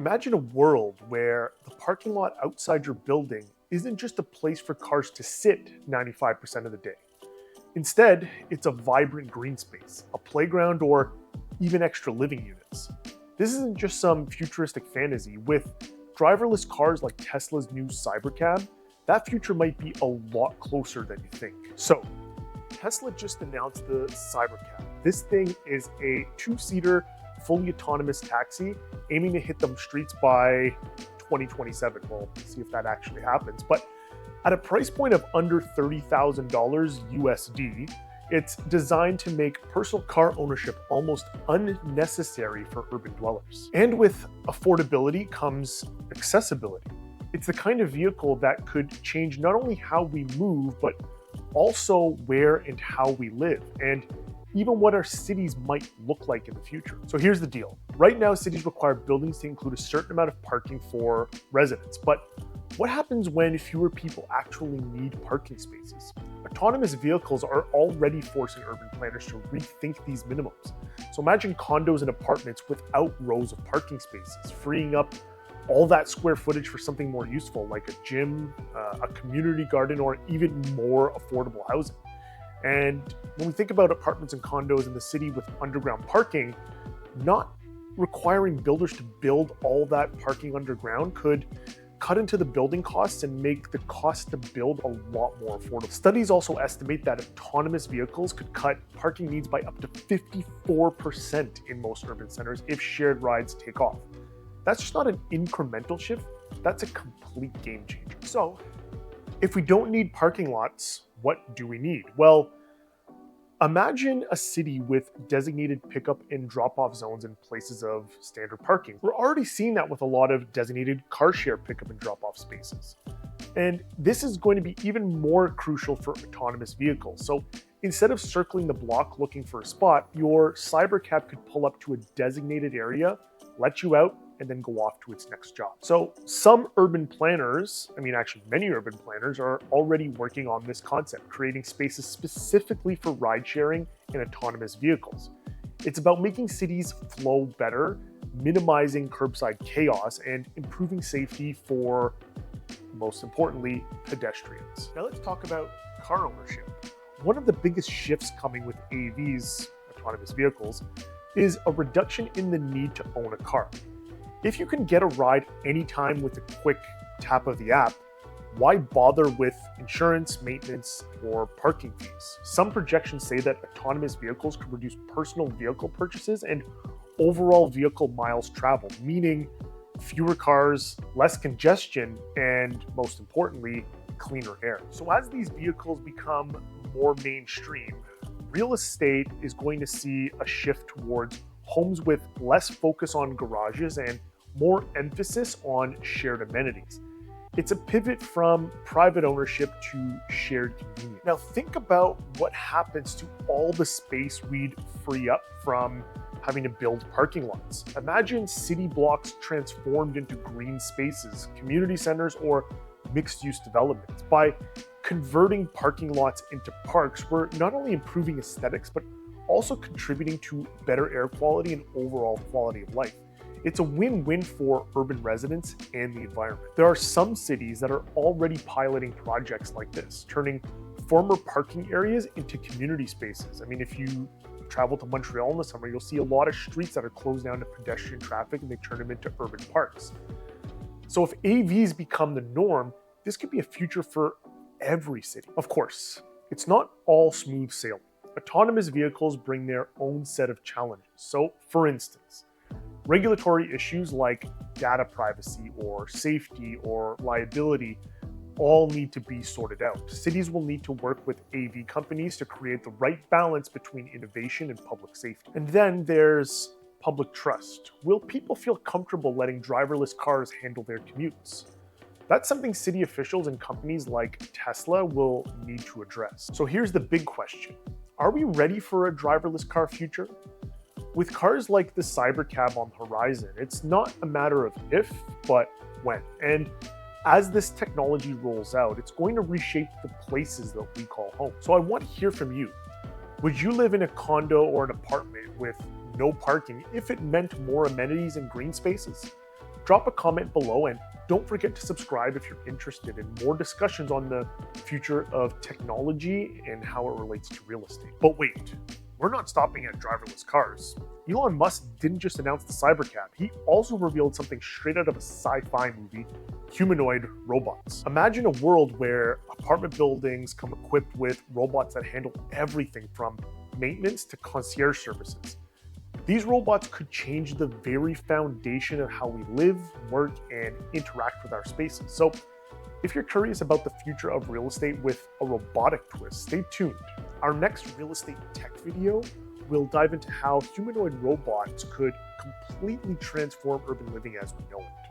Imagine a world where the parking lot outside your building isn't just a place for cars to sit 95% of the day. Instead, it's a vibrant green space, a playground, or even extra living units. This isn't just some futuristic fantasy. With driverless cars like Tesla's new Cybercab, that future might be a lot closer than you think. So, Tesla just announced the Cybercab. This thing is a two-seater, fully autonomous taxi aiming to hit them streets by 2027. We'll see if that actually happens. But at a price point of under $30,000 USD, it's designed to make personal car ownership almost unnecessary for urban dwellers. And with affordability comes accessibility. It's the kind of vehicle that could change not only how we move, but also where and how we live, and even what our cities might look like in the future. So here's the deal. Right now, cities require buildings to include a certain amount of parking for residents. But what happens when fewer people actually need parking spaces? Autonomous vehicles are already forcing urban planners to rethink these minimums. So imagine condos and apartments without rows of parking spaces, freeing up all that square footage for something more useful, like a gym, a community garden, or even more affordable housing. And when we think about apartments and condos in the city with underground parking, not requiring builders to build all that parking underground could cut into the building costs and make the cost to build a lot more affordable. Studies also estimate that autonomous vehicles could cut parking needs by up to 54% in most urban centers if shared rides take off. That's just not an incremental shift, that's a complete game changer. So, if we don't need parking lots, what do we need? Well, imagine a city with designated pickup and drop-off zones in places of standard parking. We're already seeing that with a lot of designated car share pickup and drop-off spaces. And this is going to be even more crucial for autonomous vehicles. So instead of circling the block looking for a spot, your Cybercab could pull up to a designated area, let you out, and then go off to its next job. So some urban planners, actually many urban planners, are already working on this concept, creating spaces specifically for ride sharing and autonomous vehicles. It's about making cities flow better, minimizing curbside chaos, and improving safety for, most importantly, pedestrians. Now let's talk about car ownership. One of the biggest shifts coming with AVs, autonomous vehicles, is a reduction in the need to own a car. If you can get a ride anytime with a quick tap of the app, why bother with insurance, maintenance, or parking fees? Some projections say that autonomous vehicles could reduce personal vehicle purchases and overall vehicle miles traveled, meaning fewer cars, less congestion, and most importantly, cleaner air. So as these vehicles become more mainstream, real estate is going to see a shift towards homes with less focus on garages and more emphasis on shared amenities. It's a pivot from private ownership to shared convenience. Now think about what happens to all the space we'd free up from having to build parking lots. Imagine city blocks transformed into green spaces, community centers, or mixed-use developments. By converting parking lots into parks, we're not only improving aesthetics, but also contributing to better air quality and overall quality of life. It's a win-win for urban residents and the environment. There are some cities that are already piloting projects like this, turning former parking areas into community spaces. If you travel to Montreal in the summer, you'll see a lot of streets that are closed down to pedestrian traffic and they turn them into urban parks. So if AVs become the norm, this could be a future for every city. Of course, it's not all smooth sailing. Autonomous vehicles bring their own set of challenges. So, for instance, regulatory issues like data privacy or safety or liability all need to be sorted out. Cities will need to work with AV companies to create the right balance between innovation and public safety. And then there's public trust. Will people feel comfortable letting driverless cars handle their commutes? That's something city officials and companies like Tesla will need to address. So here's the big question. Are we ready for a driverless car future? With cars like the Cybercab on the horizon, it's not a matter of if, but when. And as this technology rolls out, it's going to reshape the places that we call home. So I want to hear from you. Would you live in a condo or an apartment with no parking if it meant more amenities and green spaces? Drop a comment below and don't forget to subscribe if you're interested in more discussions on the future of technology and how it relates to real estate. But wait, we're not stopping at driverless cars. Elon Musk didn't just announce the Cybercab, he also revealed something straight out of a sci-fi movie, humanoid robots. Imagine a world where apartment buildings come equipped with robots that handle everything from maintenance to concierge services. These robots could change the very foundation of how we live, work, and interact with our spaces. So if you're curious about the future of real estate with a robotic twist, stay tuned. Our next real estate tech video will dive into how humanoid robots could completely transform urban living as we know it.